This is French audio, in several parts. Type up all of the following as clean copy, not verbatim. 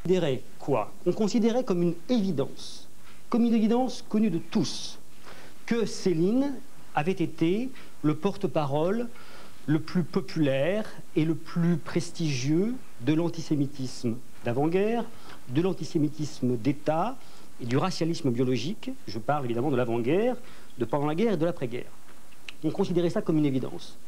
considérait quoi? On considérait comme une évidence connue de tous, que Céline avait été le porte-parole le plus populaire et le plus prestigieux de l'antisémitisme d'avant-guerre, de l'antisémitisme d'État et du racialisme biologique. Je parle évidemment de l'avant-guerre, de pendant la guerre et de l'après-guerre. On considérait ça comme une évidence.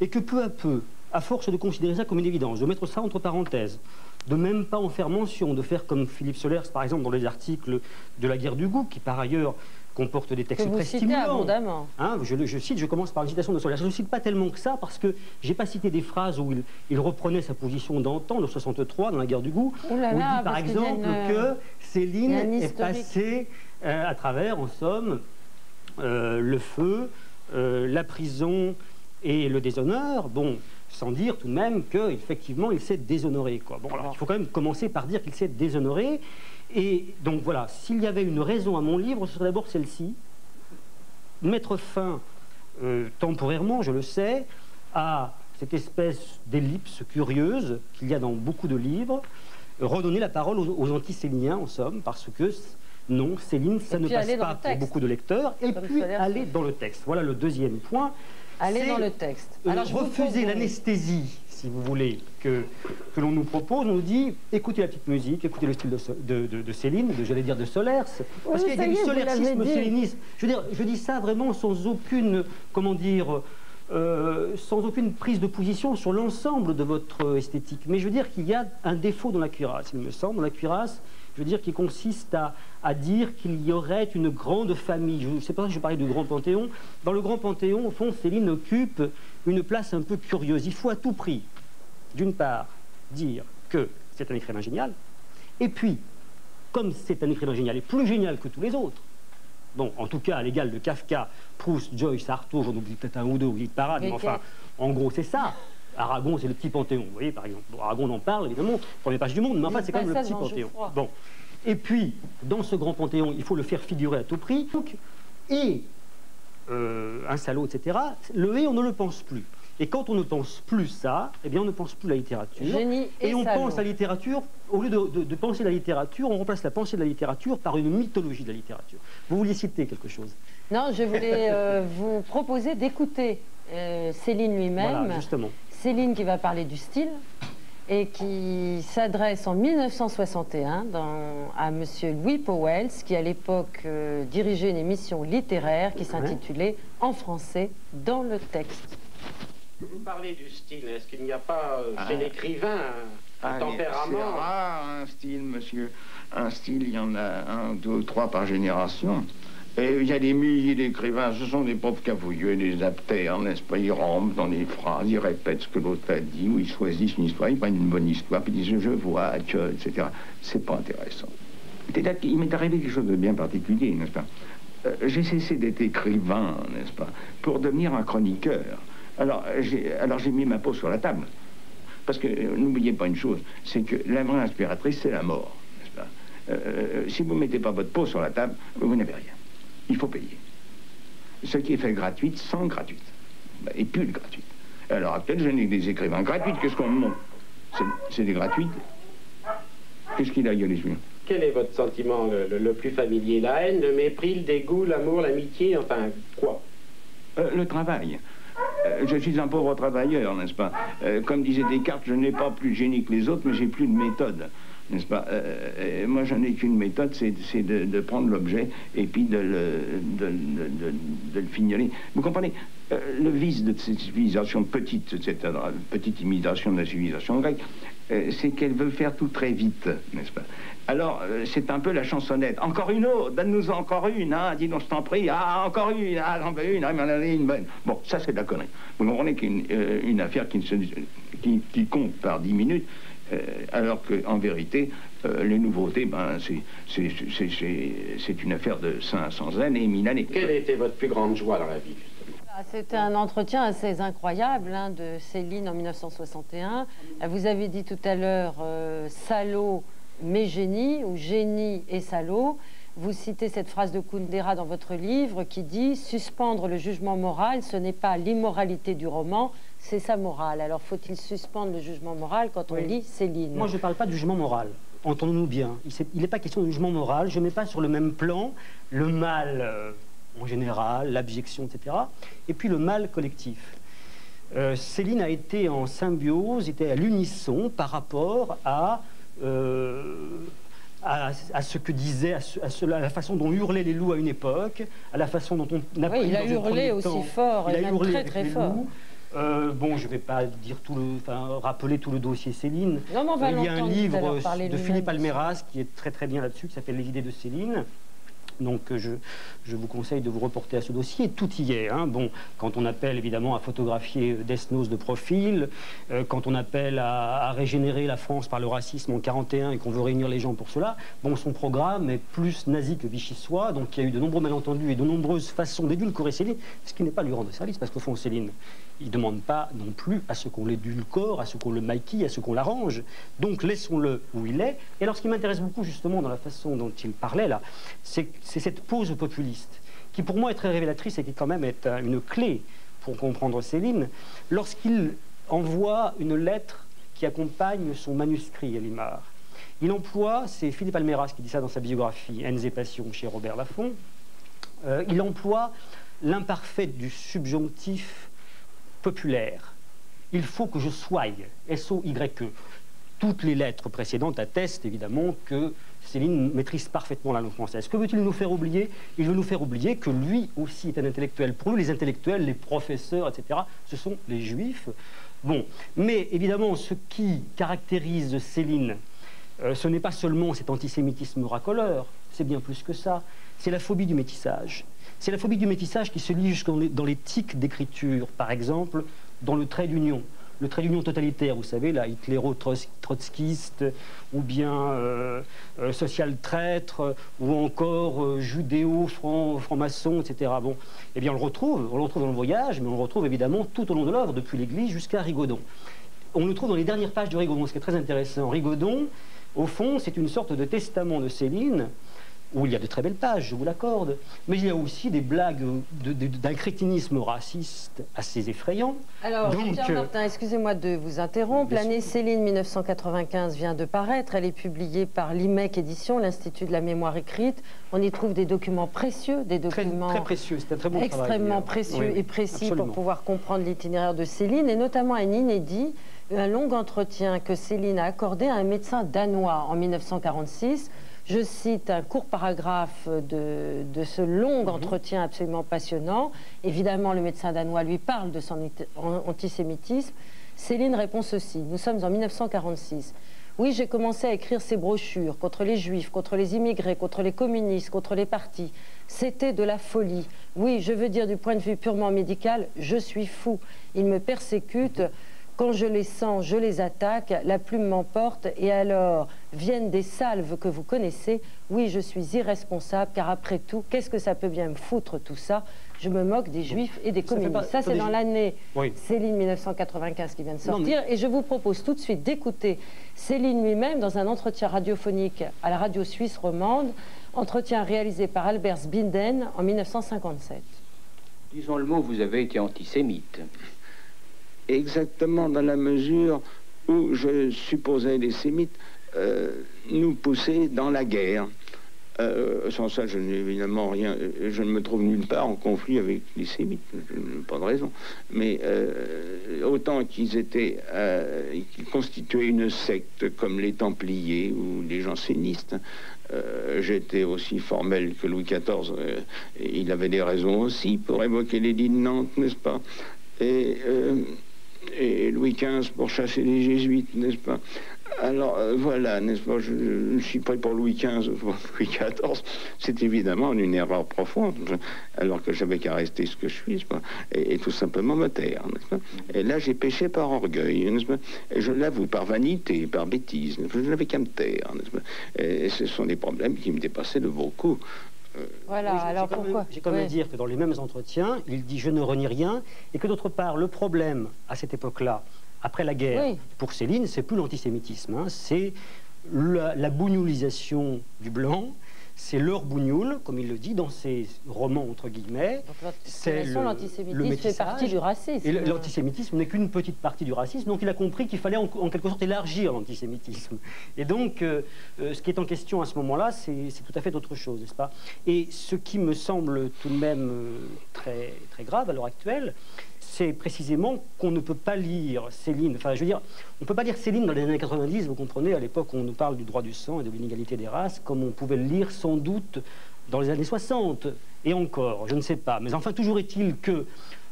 Et que peu à peu, à force de considérer ça comme une évidence, de mettre ça entre parenthèses, de même pas en faire mention, de faire comme Philippe Solers, par exemple, dans les articles de la guerre du goût, qui par ailleurs comporte des textes très stimulants. Abondamment. Hein, je cite, je commence par une citation de Solers. Je ne cite pas tellement que ça, parce que j'ai pas cité des phrases où il reprenait sa position d'antan, de 63, dans la guerre du goût, où il dit par exemple que Céline est passée à travers, en somme, le feu, la prison et le déshonneur. Bon, sans dire tout de même qu'effectivement il s'est déshonoré, quoi. Bon, alors il faut quand même commencer par dire qu'il s'est déshonoré. Et donc voilà, s'il y avait une raison à mon livre, ce serait d'abord celle-ci: mettre fin temporairement, je le sais, à cette espèce d'ellipse curieuse qu'il y a dans beaucoup de livres, redonner la parole aux anticéliniens, en somme, parce que non, Céline, ça ne passe pas pour beaucoup de lecteurs, et puis aller dans le texte. Voilà le deuxième point. Aller dans le texte. Alors, refuser l'anesthésie, si vous voulez, que l'on nous propose. On nous dit, écoutez la petite musique, écoutez le style de Céline, j'allais dire de Solers, parce qu'il y a du solersisme, célinisme. Je veux dire, je dis ça vraiment sans aucune, comment dire, sans aucune prise de position sur l'ensemble de votre esthétique. Mais je veux dire qu'il y a un défaut dans la cuirasse, il me semble, dans la cuirasse, je veux dire, qui consiste à dire qu'il y aurait une grande famille. C'est pas ça que je parlais du Grand Panthéon. Dans le Grand Panthéon, au fond, Céline occupe une place un peu curieuse. Il faut à tout prix, d'une part, dire que c'est un écrivain génial, et puis, comme c'est un écrivain génial et plus génial que tous les autres, bon, en tout cas à l'égal de Kafka, Proust, Joyce, Artaud, j'en oublie peut-être un ou deux, ou de parade, mais enfin, en gros, c'est ça. Aragon, c'est le petit Panthéon, vous voyez, par exemple. Bon, Aragon en parle, évidemment, première page du Monde, mais enfin, c'est quand même le petit Panthéon. Bon. Et puis, dans ce grand Panthéon, il faut le faire figurer à tout prix. Donc, et un salaud, etc., le et, on ne le pense plus. Et quand on ne pense plus ça, eh bien, on ne pense plus la littérature. Génie et on salaud. pense la littérature, au lieu de penser la littérature, on remplace la pensée de la littérature par une mythologie de la littérature. Vous vouliez citer quelque chose? Non, je voulais vous proposer d'écouter Céline lui-même. Voilà, justement. Céline qui va parler du style et qui s'adresse en 1961 à monsieur Louis Pauwels, qui à l'époque dirigeait une émission littéraire qui s'intitulait « En français, dans le texte ». Vous parlez du style, est-ce qu'il n'y a pas chez l'écrivain un tempérament? C'est rare, un style, monsieur. Un style, il y en a un, deux ou trois par génération. Et il y a des milliers d'écrivains, ce sont des pauvres cavouilleux, des aptères, n'est-ce pas? Ils rampent dans les phrases, ils répètent ce que l'autre a dit, ou ils choisissent une histoire, ils prennent une bonne histoire, puis ils disent je vois que, etc. C'est pas intéressant. C'est-à-dire qu'il m'est arrivé quelque chose de bien particulier, n'est-ce pas? J'ai cessé d'être écrivain, n'est-ce pas, pour devenir un chroniqueur. Alors j'ai mis ma peau sur la table. Parce que n'oubliez pas une chose, c'est que la vraie inspiratrice, c'est la mort, n'est-ce pas? Si vous ne mettez pas votre peau sur la table, vous n'avez rien. Il faut payer. Ce qui est fait gratuite, sans gratuite. Et plus de gratuite. À l'heure actuelle, je n'ai que des écrivains gratuites. Qu'est-ce qu'on me montre? C'est des gratuites. Qu'est-ce qu'il a gueulé, celui-là? Quel est votre sentiment le plus familier? La haine, le mépris, le dégoût, l'amour, l'amitié, enfin, quoi? Le travail. Je suis un pauvre travailleur, n'est-ce pas? Comme disait Descartes, je n'ai pas plus de génie que les autres, mais j'ai plus de méthode. N'est-ce pas? Moi, j'en ai qu'une méthode, c'est de prendre l'objet et puis de le fignoler. Vous comprenez? Le vice de cette civilisation petite, cette petite imitation de la civilisation grecque, c'est qu'elle veut faire tout très vite, n'est-ce pas? Alors, c'est un peu la chansonnette. Encore une autre, donne-nous encore une, hein, dis donc, je t'en prie, ah, encore une, ah, j'en veux une, ah, m'en donner une bonne. Bon, ça, c'est de la connerie. Vous comprenez qu'une affaire qui compte par 10 minutes, alors qu'en vérité, les nouveautés, ben, c'est une affaire de 500 années, 1000 années. Quelle était votre plus grande joie dans la vie, justement? C'était un entretien assez incroyable hein, de Céline en 1961. Vous avez dit tout à l'heure salaud mais génie, ou génie et salaud. Vous citez cette phrase de Kundera dans votre livre qui dit « Suspendre le jugement moral, ce n'est pas l'immoralité du roman, c'est sa morale ». Alors faut-il suspendre le jugement moral quand on lit Céline? Moi, je ne parle pas du jugement moral. entendons-nous bien, il n'est pas question de jugement moral, je ne mets pas sur le même plan le mal en général, l'abjection, etc., et puis le mal collectif. Céline a été en symbiose, était à l'unisson par rapport à ce que disait, à la façon dont hurlaient les loups à une époque, à la façon dont on a pris il a hurlé aussi fort, et même très très fort. Bon, je ne vais pas dire rappeler tout le dossier Céline. Non, mais on va il y a un livre de Philippe aussi. Almeras qui est très très bien là-dessus, qui s'appelle Les idées de Céline. Donc je vous conseille de vous reporter à ce dossier. Tout y est. Hein. Bon, quand on appelle évidemment à photographier Desnos de profil, quand on appelle à régénérer la France par le racisme en 41 et qu'on veut réunir les gens pour cela, bon, son programme est plus nazi que vichysois, donc il y a eu de nombreux malentendus et de nombreuses façons d'édulcorer Céline, ce qui n'est pas lui rendre service, parce qu'au fond, Céline, il ne demande pas non plus à ce qu'on l'édulcore, à ce qu'on le maquille, à ce qu'on l'arrange. Donc laissons-le où il est. Et alors ce qui m'intéresse beaucoup justement dans la façon dont il parlait là, c'est cette pose populiste, qui pour moi est très révélatrice et qui quand même est une clé pour comprendre Céline, lorsqu'il envoie une lettre qui accompagne son manuscrit à Limard. Il emploie, c'est Philippe Almeras qui dit ça dans sa biographie, Haines et Passions chez Robert Laffont, il emploie l'imparfait du subjonctif populaire. Il faut que je sois, S-O-Y-E. Toutes les lettres précédentes attestent évidemment que Céline maîtrise parfaitement la langue française. Que veut-il nous faire oublier? Il veut nous faire oublier que lui aussi est un intellectuel. Pour lui, les intellectuels, les professeurs, etc., ce sont les juifs. Bon, mais évidemment, ce qui caractérise Céline, ce n'est pas seulement cet antisémitisme racoleur, c'est bien plus que ça. C'est la phobie du métissage. C'est la phobie du métissage qui se lit jusque dans les tics d'écriture, par exemple, dans le trait d'union. Le trait d'union totalitaire, vous savez, là, hitléro-trotskiste, ou bien social traître, ou encore judéo-franc-maçon, etc. Bon, eh bien, on le retrouve dans le Voyage, mais on le retrouve évidemment tout au long de l'œuvre, depuis l'Église jusqu'à Rigaudon. On le trouve dans les dernières pages de Rigaudon, ce qui est très intéressant. Rigaudon, au fond, c'est une sorte de testament de Céline, où il y a de très belles pages, je vous l'accorde, mais il y a aussi des blagues d'un crétinisme raciste assez effrayant. Alors, Pierre Martin, excusez-moi de vous interrompre. L'année Céline 1995 vient de paraître. Elle est publiée par l'IMEC Édition, l'Institut de la mémoire écrite. On y trouve des documents précieux, des documents très précieux. C'est un très bon extrêmement précieux et précis absolument. Pour pouvoir comprendre l'itinéraire de Céline, et notamment un inédit, un long entretien que Céline a accordé à un médecin danois en 1946. Je cite un court paragraphe de ce long entretien absolument passionnant. Évidemment, le médecin danois lui parle de son antisémitisme. Céline répond ceci. Nous sommes en 1946. Oui, j'ai commencé à écrire ces brochures contre les juifs, contre les immigrés, contre les communistes, contre les partis. C'était de la folie. Oui, je veux dire du point de vue purement médical, je suis fou. Ils me persécutent. Quand je les sens, je les attaque, la plume m'emporte et alors viennent des salves que vous connaissez. Oui, je suis irresponsable car après tout, qu'est-ce que ça peut bien me foutre tout ça? Je me moque des juifs et des communistes. Ça, c'est dans l'année Céline 1995 qui vient de sortir. Et je vous propose tout de suite d'écouter Céline lui-même dans un entretien radiophonique à la radio suisse romande, entretien réalisé par Albert Sbinden en 1957. Disons le mot, vous avez été antisémite. Exactement dans la mesure où je supposais les sémites nous pousser dans la guerre. Sans ça, je n'ai évidemment rien. Je ne me trouve nulle part en conflit avec les sémites, pas de raison. Mais autant qu'ils étaient, qu'ils constituaient une secte comme les Templiers ou les jansénistes. J'étais aussi formel que Louis XIV. Il avait des raisons aussi pour évoquer l'édit de Nantes, n'est-ce pas? Et Louis XV pour chasser les jésuites, n'est-ce pas? Alors voilà, n'est-ce pas, je suis prêt pour Louis XV, pour Louis XIV. C'est évidemment une erreur profonde, alors que j'avais qu'à rester ce que je suis, n'est-ce pas, et tout simplement me taire, n'est-ce pas? Et là, j'ai péché par orgueil, n'est-ce pas? Et je l'avoue, par vanité, par bêtise, je n'avais qu'à me taire, n'est-ce pas? Et ce sont des problèmes qui me dépassaient de beaucoup. Voilà, oui, alors pourquoi? J'ai quand même à dire que dans les mêmes entretiens, il dit « je ne renie rien » et que d'autre part, le problème à cette époque-là, après la guerre, pour Céline, c'est plus l'antisémitisme, hein, c'est la bougnolisation du blanc, c'est leur bougnoul, comme il le dit dans ses romans, entre guillemets. C'est l'antisémitisme fait partie du racisme. Et l'antisémitisme n'est qu'une petite partie du racisme, donc il a compris qu'il fallait en quelque sorte élargir l'antisémitisme. Et donc, ce qui est en question à ce moment-là, c'est tout à fait autre chose, n'est-ce pas? Et ce qui me semble tout de même très, très grave à l'heure actuelle, c'est précisément qu'on ne peut pas lire Céline, enfin je veux dire, on ne peut pas lire Céline dans les années 90, vous comprenez, à l'époque où on nous parle du droit du sang et de l'inégalité des races, comme on pouvait le lire sans doute dans les années 60, et encore, je ne sais pas. Mais enfin, toujours est-il que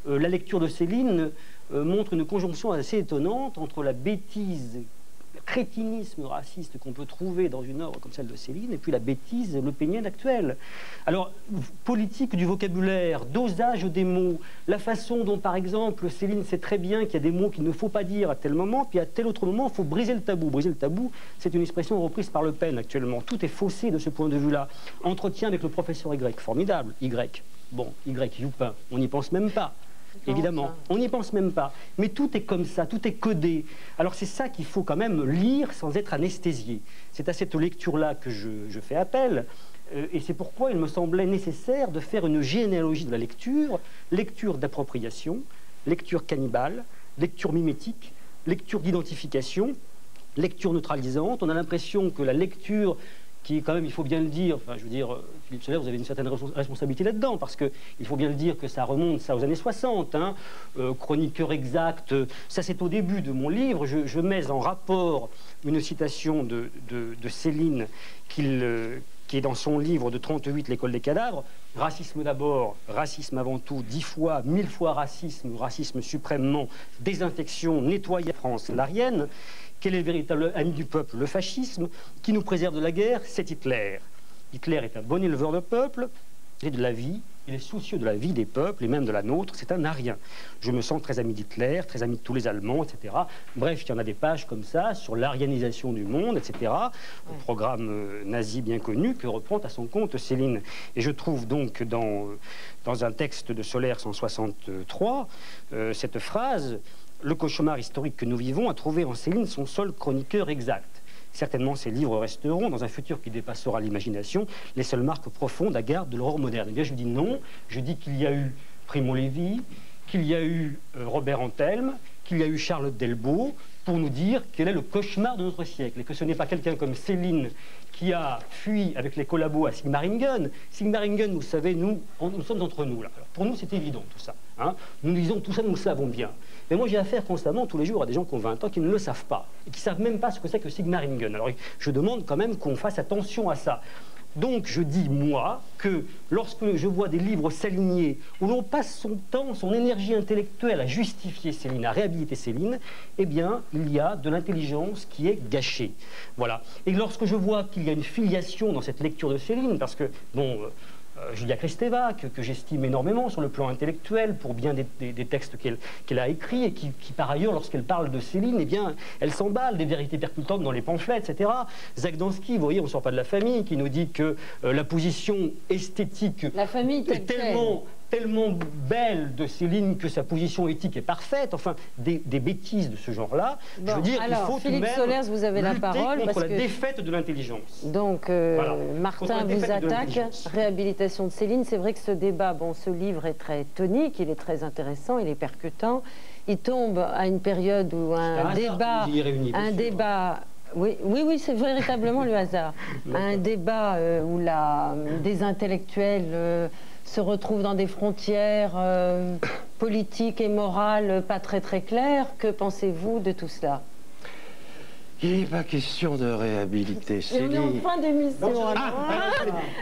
la lecture de Céline montre une conjonction assez étonnante entre la bêtise, le crétinisme raciste qu'on peut trouver dans une œuvre comme celle de Céline, et puis la bêtise, le Péniel actuel. Alors, politique du vocabulaire, dosage des mots, la façon dont, par exemple, Céline sait très bien qu'il y a des mots qu'il ne faut pas dire à tel moment, puis à tel autre moment, il faut briser le tabou. Briser le tabou, c'est une expression reprise par Le Pen actuellement. Tout est faussé de ce point de vue-là. Entretien avec le professeur Y, formidable, Y. Bon, Y, Youpin, on n'y pense même pas. Évidemment, on n'y pense même pas. Mais tout est comme ça, tout est codé. Alors c'est ça qu'il faut quand même lire sans être anesthésié. C'est à cette lecture-là que je fais appel. Et c'est pourquoi il me semblait nécessaire de faire une généalogie de la lecture, lecture d'appropriation, lecture cannibale, lecture mimétique, lecture d'identification, lecture neutralisante. On a l'impression que la lecture qui est quand même, il faut bien le dire, enfin je veux dire, Philippe Soler, vous avez une certaine responsabilité là-dedans, parce qu'il faut bien le dire que ça remonte ça aux années 60, hein, chroniqueur exact, ça c'est au début de mon livre, je mets en rapport une citation de Céline qui est dans son livre de 38, L'école des cadavres. Racisme d'abord, racisme avant tout, 10 fois, 1000 fois racisme, racisme suprêmement, désinfection, nettoyer France, l'Arienne. Quel est le véritable ami du peuple? Le fascisme. Qui nous préserve de la guerre? C'est Hitler. Hitler est un bon éleveur de peuple, et de la vie. Il est soucieux de la vie des peuples, et même de la nôtre. C'est un arien. Je me sens très ami d'Hitler, très ami de tous les Allemands, etc. Bref, il y en a des pages comme ça, sur l'arianisation du monde, etc. Un programme nazi bien connu que reprend à son compte Céline. Et je trouve donc dans un texte de Soler 163, cette phrase... Le cauchemar historique que nous vivons a trouvé en Céline son seul chroniqueur exact. Certainement, ces livres resteront, dans un futur qui dépassera l'imagination, les seules marques profondes à garde de l'aurore moderne. Eh bien, je dis non. Je dis qu'il y a eu Primo Levi, qu'il y a eu Robert Antelme, qu'il y a eu Charlotte Delbo, pour nous dire quel est le cauchemar de notre siècle. Et que ce n'est pas quelqu'un comme Céline qui a fui avec les collabos à Sigmaringen. Sigmaringen, vous savez, nous sommes entre nous, là. Alors, pour nous, c'est évident, tout ça. Hein. Nous disons tout ça, nous le savons bien. Mais moi, j'ai affaire constamment, tous les jours, à des gens qui ont 20 ans qui ne le savent pas, et qui ne savent même pas ce que c'est que Sigmaringen. Alors, je demande quand même qu'on fasse attention à ça. Donc, je dis, moi, que lorsque je vois des livres s'aligner, où l'on passe son temps, son énergie intellectuelle à justifier Céline, à réhabiliter Céline, eh bien, il y a de l'intelligence qui est gâchée. Voilà. Et lorsque je vois qu'il y a une filiation dans cette lecture de Céline, parce que, bon... Julia Kristeva, que j'estime énormément sur le plan intellectuel, pour bien des textes qu'elle a écrits, et qui, par ailleurs, lorsqu'elle parle de Céline, eh bien, elle s'emballe des vérités percutantes dans les pamphlets, etc. Zagdansky, vous voyez, on ne sort pas de la famille, qui nous dit que la position esthétique la famille est tellement belle de Céline que sa position éthique est parfaite, enfin, des bêtises de ce genre-là. Bon, je veux dire, alors, il faut Philippe tout de même Solers, vous avez la parole, contre la défaite de l'intelligence. Donc, voilà. Martin vous attaque, réhabilitation de Céline. C'est vrai que ce débat, bon, ce livre est très tonique, il est très intéressant, il est percutant. Il tombe à une période où un débat... Oui, c'est véritablement le hasard. Un débat où des intellectuels se retrouvent dans des frontières politiques et morales pas très claires. Que pensez-vous de tout cela? Il n'est pas question de réhabiliter Céline. On est en fin d'émission.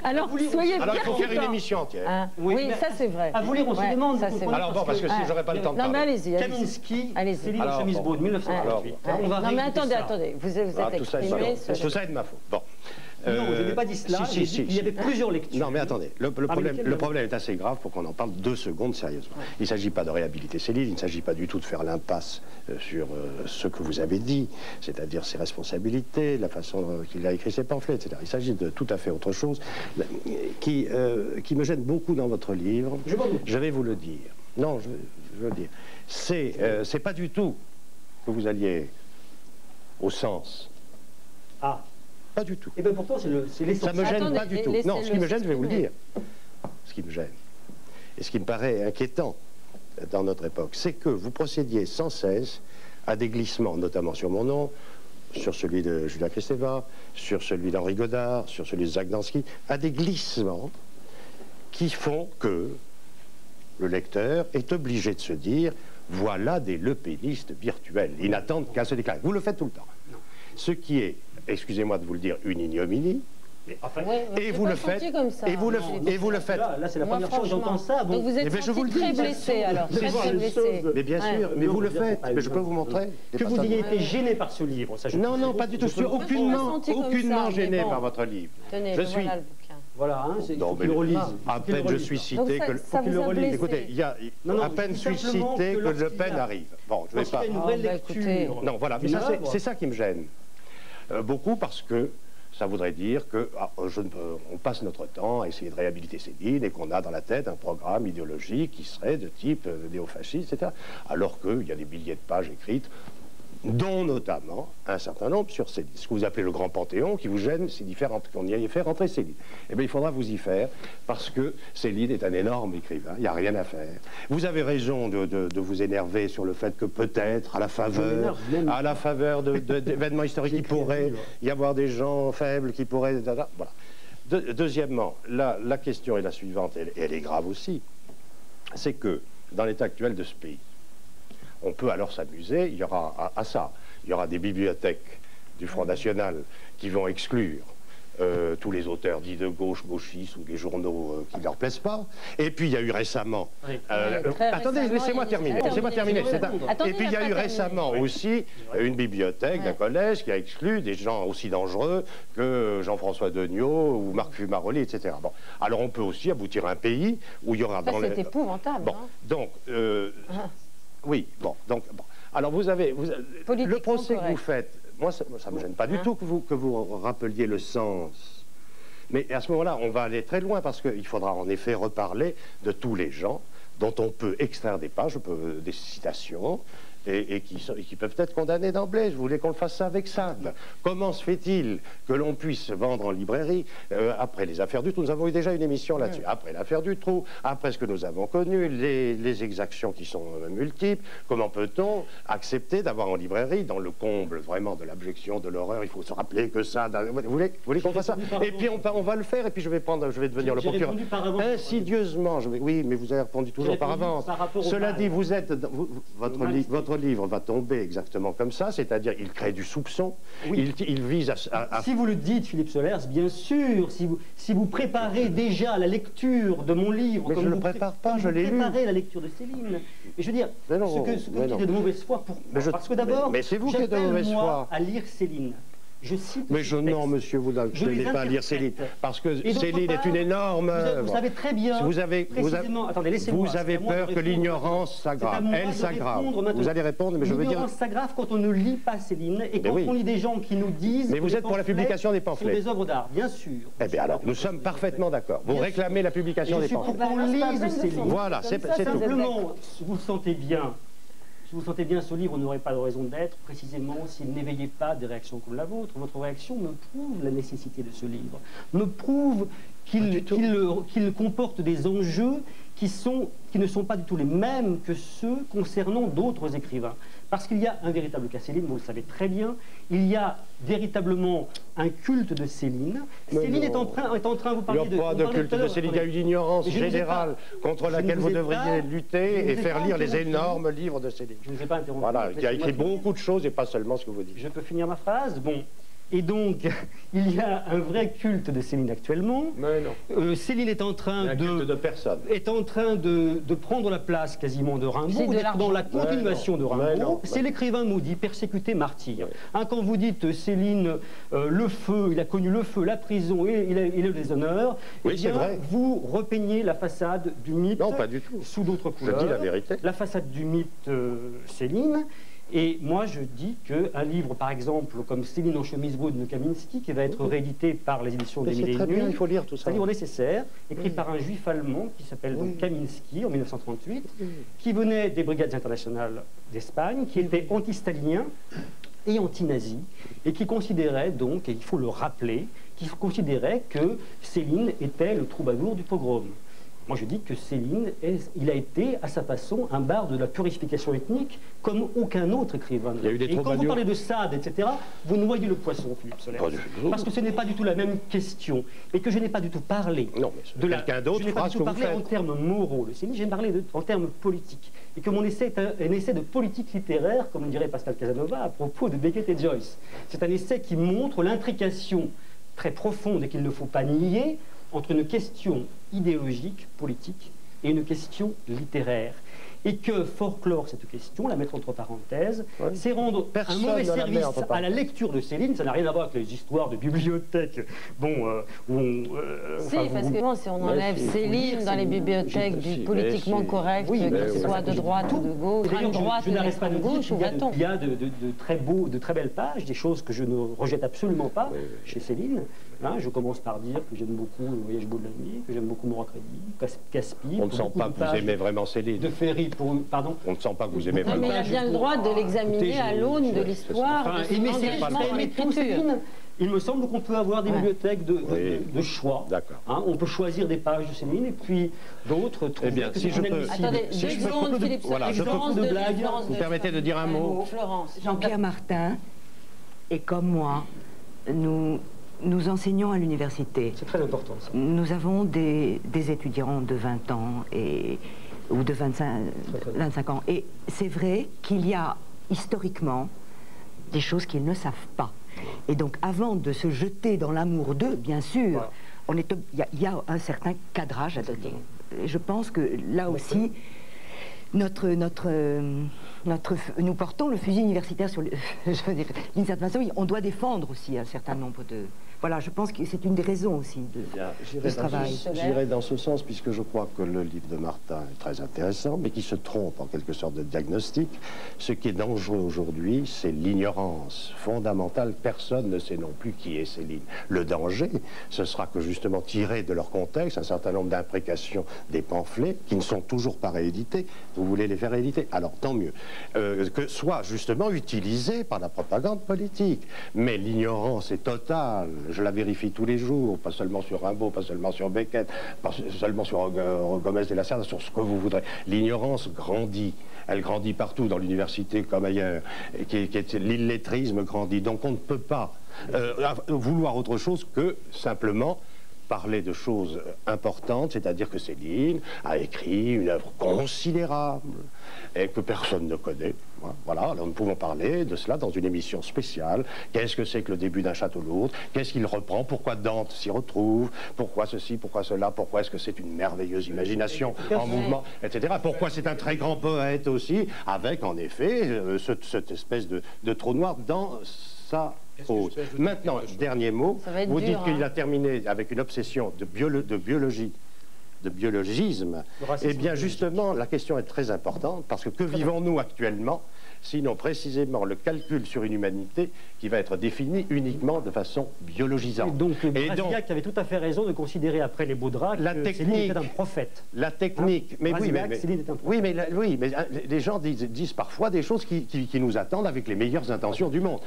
Alors, soyez bien. Alors, il faut faire une émission entière. Hein? Oui, ça c'est vrai. À vous lire, on se demande. Alors bon, parce que si j'aurais pas le temps de parler. Non, mais allez-y. Kaminski, Céline chemise brune, 1938. Non, mais attendez, vous êtes exprimé. Tout ça est de ma faute. Bon. Non, je n'ai pas dit cela. Il y avait plusieurs lectures. Non, mais attendez. Le problème est assez grave pour qu'on en parle 2 secondes sérieusement. Il ne s'agit pas de réhabiliter Céline, il ne s'agit pas du tout de faire l'impasse sur ce que vous avez dit, c'est-à-dire ses responsabilités, la façon qu'il a écrit ses pamphlets, etc. Il s'agit de tout à fait autre chose qui me gêne beaucoup dans votre livre. Je vais vous le dire. Non, je veux dire. C'est pas du tout que vous alliez au sens pas du tout. Et bien pourtant, c'est l'essentiel. Ça me gêne Attendez, pas du tout. Non, ce qui me gêne, je vais vous le dire. Ce qui me gêne, et ce qui me paraît inquiétant dans notre époque, c'est que vous procédiez sans cesse à des glissements, notamment sur mon nom, sur celui de Julien Kristeva, sur celui d'Henri Godard, sur celui de Jacques Dansky, à des glissements qui font que le lecteur est obligé de se dire « voilà des lepénistes virtuels, ils n'attendent qu'à se déclarer ». Vous le faites tout le temps. Ce qui est, excusez-moi de vous le dire, une ignominie. Enfin, et vous le faites, et vous le faites. Là, c'est la première fois que j'entends ça. Donc vous êtes très blessé, alors, très blessé. Mais bien sûr, mais vous le faites. Mais je peux vous montrer. Que vous ayez été gêné par ce livre, ça je Non, non, pas du tout. Je suis aucunement gêné par votre livre. Tenez, je suis... voilà le bouquin. Voilà, hein, il faut qu'il le relise. À peine je suis cité que... Ça vous a blessé. Écoutez, il y a à peine je suis cité que Le Pen arrive. Bon, je vais pas... une vraie lecture. Non, voilà, mais c'est ça qui me gêne. Beaucoup parce que ça voudrait dire que on passe notre temps à essayer de réhabiliter Céline et qu'on a dans la tête un programme idéologique qui serait de type néofasciste, etc. Alors qu'il y a des milliers de pages écrites, dont notamment un certain nombre sur Céline. Ce que vous appelez le grand panthéon qui vous gêne, c'est qu'on y ait fait rentrer Céline. Eh bien, il faudra vous y faire, parce que Céline est un énorme écrivain, il n'y a rien à faire. Vous avez raison de vous énerver sur le fait que peut-être, à la faveur d'événements historiques, il pourrait y avoir des gens faibles qui pourraient... Voilà. Deuxièmement, la question est la suivante, et elle est grave aussi, c'est que, dans l'état actuel de ce pays, on peut alors s'amuser, il y aura à ça, il y aura des bibliothèques du Front National qui vont exclure tous les auteurs dits de gauche, gauchistes ou des journaux qui ne leur plaisent pas. Et puis il y a eu récemment... attendez, laissez-moi terminer. Et puis il y a eu récemment aussi une bibliothèque d'un collège qui a exclu des gens aussi dangereux que Jean-François Degnaud ou Marc Fumaroli, etc. Bon. Alors on peut aussi aboutir à un pays où il y aura... C'est épouvantable. Bon, donc... oui, bon, donc, bon. Alors vous avez le procès que vous faites, moi ça ne me gêne pas du tout que vous rappeliez le sens. Mais à ce moment-là, on va aller très loin parce qu'il faudra en effet reparler de tous les gens dont on peut extraire des pages, des citations, et qui peuvent être condamnés d'emblée. Je voulais qu'on le fasse ça avec Sade. Comment se fait-il que l'on puisse vendre en librairie, après les affaires du trou, nous avons eu déjà une émission là-dessus, après l'affaire du trou, après ce que nous avons connu, les exactions qui sont multiples, comment peut-on accepter d'avoir en librairie, dans le comble vraiment de l'abjection, de l'horreur, il faut se rappeler que ça... Vous voulez qu'on fasse ça? Et puis on va le faire, et puis je vais devenir le procureur. Insidieusement, oui, mais vous avez répondu toujours par avance. Cela dit, vous êtes... Votre livre va tomber exactement comme ça, c'est-à-dire il crée du soupçon, il vise à... Si vous le dites, Philippe Solers, bien sûr, si vous préparez déjà la lecture de mon livre... Mais je ne le prépare pas, je l'ai lu. Vous préparez la lecture de Céline. Et je veux dire, ce que vous dites est de mauvaise foi, pourquoi? Parce que d'abord, mais c'est vous qui êtes de mauvaise foi à lire Céline. Je cite non, monsieur, vous n'allez pas lire Céline, parce que Céline est une énorme œuvre. Vous savez très bien, attendez, laissez-moi. Vous avez peur que l'ignorance s'aggrave. Elle s'aggrave. Vous allez répondre, mais je veux dire... L'ignorance s'aggrave quand on ne lit pas Céline, et quand on lit des gens qui nous disent... Mais vous êtes pour la publication des pamphlets. Sont des œuvres d'art, bien sûr. Eh bien alors, nous sommes parfaitement d'accord. Vous réclamez la publication des pamphlets. Je suis pour qu'on lise Céline. Voilà, c'est tout. Simplement, vous sentez bien... Si vous sentez bien, ce livre n'aurait pas de raison d'être, précisément s'il n'éveillait pas des réactions comme la vôtre. Votre réaction me prouve la nécessité de ce livre, me prouve qu'il comporte des enjeux qui ne sont pas du tout les mêmes que ceux concernant d'autres écrivains. Parce qu'il y a un véritable cas Céline, vous le savez très bien, il y a véritablement un culte de Céline. Céline est en train, vous parlez de... Il n'y a pas de culte de Céline, il y a une ignorance générale contre laquelle vous devriez lutter et faire lire les énormes livres de Céline. Je ne vous ai pas interrompu. Voilà, il a écrit beaucoup de choses et pas seulement ce que vous dites. Je peux finir ma phrase? Bon. Et donc, il y a un vrai culte de Céline actuellement. Mais non. Céline est en train de personne. Est en train de prendre la place quasiment de Rimbaud, dans la continuation de Rimbaud. C'est l'écrivain maudit, persécuté, martyr. Hein, quand vous dites Céline, le feu, il a connu le feu, la prison et il a le déshonneur, oui, c'est vrai. Vous repeignez la façade du mythe. Non, pas du tout. Sous d'autres couleurs. Je dis la vérité. La façade du mythe Céline. Et moi, je dis qu'un livre, par exemple, comme Céline en chemise bleue de Kaminski, qui va être réédité par les éditions des Mille et une Nuits, il faut lire tout ça. C'est un livre nécessaire, écrit par un juif allemand qui s'appelle Kaminski, en 1938, qui venait des Brigades internationales d'Espagne, qui était anti-stalinien, et anti-nazi, et qui considérait donc, et il faut le rappeler, qui considérait que Céline était le troubadour du pogrom. Moi, je dis que Céline, il a été, à sa façon, un barde de la purification ethnique, comme aucun autre écrivain. Il y a eu des et quand vous parlez de Sade, etc., vous noyez le poisson, Philippe Sollers. Parce que ce n'est pas du tout la même question, et que je n'ai pas du tout parlé de quelqu'un d'autre. Je n'ai pas du tout parlé en termes moraux de Céline, j'ai parlé en termes politiques. Et que mon essai est un essai de politique littéraire, comme dirait Pascal Casanova, à propos de Beckett et Joyce. C'est un essai qui montre l'intrication très profonde et qu'il ne faut pas nier entre une question idéologique, politique, et une question littéraire. Et que folklore cette question, la mettre entre parenthèses, c'est rendre un mauvais service à la lecture de Céline. Ça n'a rien à voir avec les histoires de bibliothèques. Bon, où on... si, parce que si on enlève Céline dans les bibliothèques du politiquement correct, que ce soit de droite ou de gauche, de droite je n'arrête pas de dire qu'il y a de très belles pages, des choses que je ne rejette absolument pas chez Céline. Hein, je commence par dire que j'aime beaucoup Le Voyage beau de la nuit, que j'aime beaucoup Morat Crédit, Caspi. On ne sent pas que vous aimez vraiment Céline. De Ferry pour... Pardon. On ne sent pas que vous aimez vraiment. Mais il a bien le droit de l'examiner à l'aune de l'histoire, de son engagement dans l'écriture. Il me semble qu'on peut avoir des bibliothèques de choix. Hein, on peut choisir des pages de Céline et puis d'autres. Eh bien, si je peux... Attendez, deux secondes, Philippe Sollers. Vous me permettez de dire un mot. Jean-Pierre Martin est comme moi. Nous enseignons à l'université. C'est très important, ça. Nous avons des étudiants de 20 ans ou de 25 ans. Et c'est vrai qu'il y a historiquement des choses qu'ils ne savent pas. Et donc, avant de se jeter dans l'amour d'eux, bien sûr, il y a un certain cadrage à donner. Et je pense que là aussi, nous portons le fusil universitaire sur d'une certaine façon, on doit défendre aussi un certain nombre de... Voilà, je pense que c'est une des raisons aussi de ce travail. J'irai dans ce sens, puisque je crois que le livre de Martin est très intéressant, mais qui se trompe en quelque sorte de diagnostic. Ce qui est dangereux aujourd'hui, c'est l'ignorance fondamentale. Personne ne sait non plus qui est Céline. Le danger, ce sera que justement, tiré de leur contexte, un certain nombre d'imprécations des pamphlets, qui ne sont toujours pas réédités, vous voulez les faire rééditer, alors tant mieux. Que soit justement utilisé par la propagande politique. Mais l'ignorance est totale. Je la vérifie tous les jours, pas seulement sur Rimbaud, pas seulement sur Beckett, pas seulement sur Gomez de la Serre, sur ce que vous voudrez. L'ignorance grandit. Elle grandit partout, dans l'université comme ailleurs. L'illettrisme grandit. Donc on ne peut pas vouloir autre chose que simplement parler de choses importantes, c'est-à-dire que Céline a écrit une œuvre considérable et que personne ne connaît. Voilà, alors nous pouvons parler de cela dans une émission spéciale. Qu'est-ce que c'est que le début d'un château lourd? Qu'est-ce qu'il reprend? Pourquoi Dante s'y retrouve? Pourquoi ceci? Pourquoi cela? Pourquoi est-ce que c'est une merveilleuse imagination en mouvement, etc. Pourquoi c'est un très grand poète aussi, avec en effet cette espèce de trou noir dans sa... Maintenant, dernier mot, vous dites qu'il a terminé avec une obsession de biologisme. Eh bien, justement, la question est très importante, parce que vivons-nous actuellement, sinon précisément le calcul sur une humanité qui va être défini uniquement de façon biologisante. Et donc, Brasillac avait tout à fait raison de considérer après les Baudrac que Céline était un prophète. La technique, hein? mais les gens disent parfois des choses qui nous attendent avec les meilleures intentions du monde.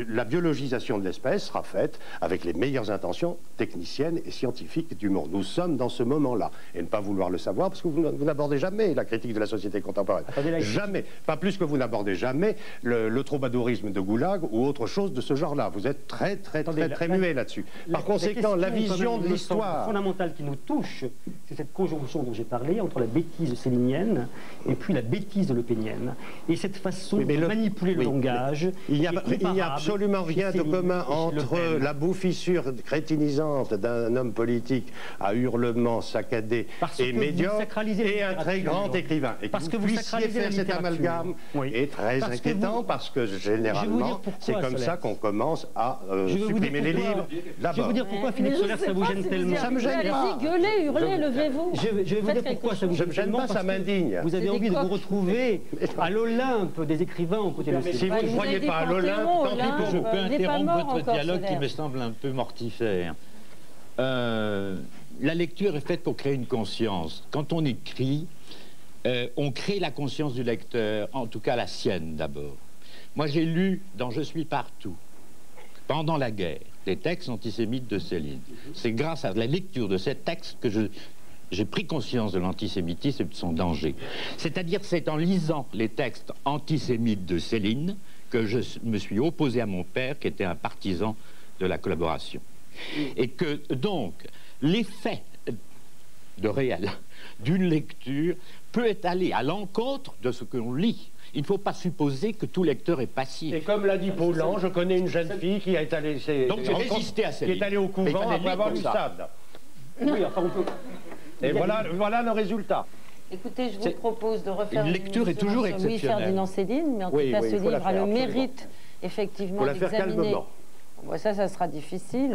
La biologisation de l'espèce sera faite avec les meilleures intentions techniciennes et scientifiques du monde. Nous sommes dans ce moment-là. Et ne pas vouloir le savoir, parce que vous n'abordez jamais la critique de la société contemporaine. Jamais. Pas plus que vous n'abordez jamais le troubadourisme de Goulag ou autre chose de ce genre-là. Vous êtes très muet là-dessus. Par conséquent, la vision de l'histoire fondamentale qui nous touche, c'est cette conjonction dont j'ai parlé entre la bêtise célinienne et puis la bêtise lepénienne. Et cette façon de manipuler le langage. Il n'y a absolument rien de commun entre la bouffissure crétinisante d'un homme politique à hurlement saccadé et médiocre et un très grand écrivain. Et que vous puissiez faire cet amalgame est très inquiétant, parce que généralement, c'est comme ça qu'on commence à supprimer les livres. Je vais vous dire pourquoi, Philippe Sollers, ça vous gêne tellement. Ça me gêne pas. Allez-y, gueulez, hurlez, levez-vous. Je vais vous dire pourquoi ça vous gêne tellement. Pas, ça m'indigne. Vous avez envie de vous retrouver à l'Olympe des écrivains aux côtés de Céline. Si vous ne croyez pas à l'Olympe, tant pis pour vous. Je peux interrompre votre dialogue qui me semble un peu mortifère. La lecture est faite pour créer une conscience. Quand on écrit, on crée la conscience du lecteur, en tout cas la sienne d'abord. Moi, j'ai lu dans Je suis partout, pendant la guerre, les textes antisémites de Céline. C'est grâce à la lecture de ces textes que j'ai pris conscience de l'antisémitisme et de son danger. C'est-à-dire, c'est en lisant les textes antisémites de Céline que je me suis opposé à mon père, qui était un partisan de la collaboration. Et que, donc, l'effet de réel d'une lecture peut être allé à l'encontre de ce que l'on lit. Il ne faut pas supposer que tout lecteur est passif. Et comme l'a dit Paulan, je connais une jeune fille qui est allée, donc j'ai résisté à Céline. qui est allée au couvent après avoir lu Sade. Oui, enfin, on peut... Et voilà le résultat. Écoutez, je vous propose de refaire une lecture est toujours sur Louis-Ferdinand Céline, mais en tout cas, ce livre a le mérite, effectivement, d'examiner. Il faut la faire calmement. Bon, ça sera difficile.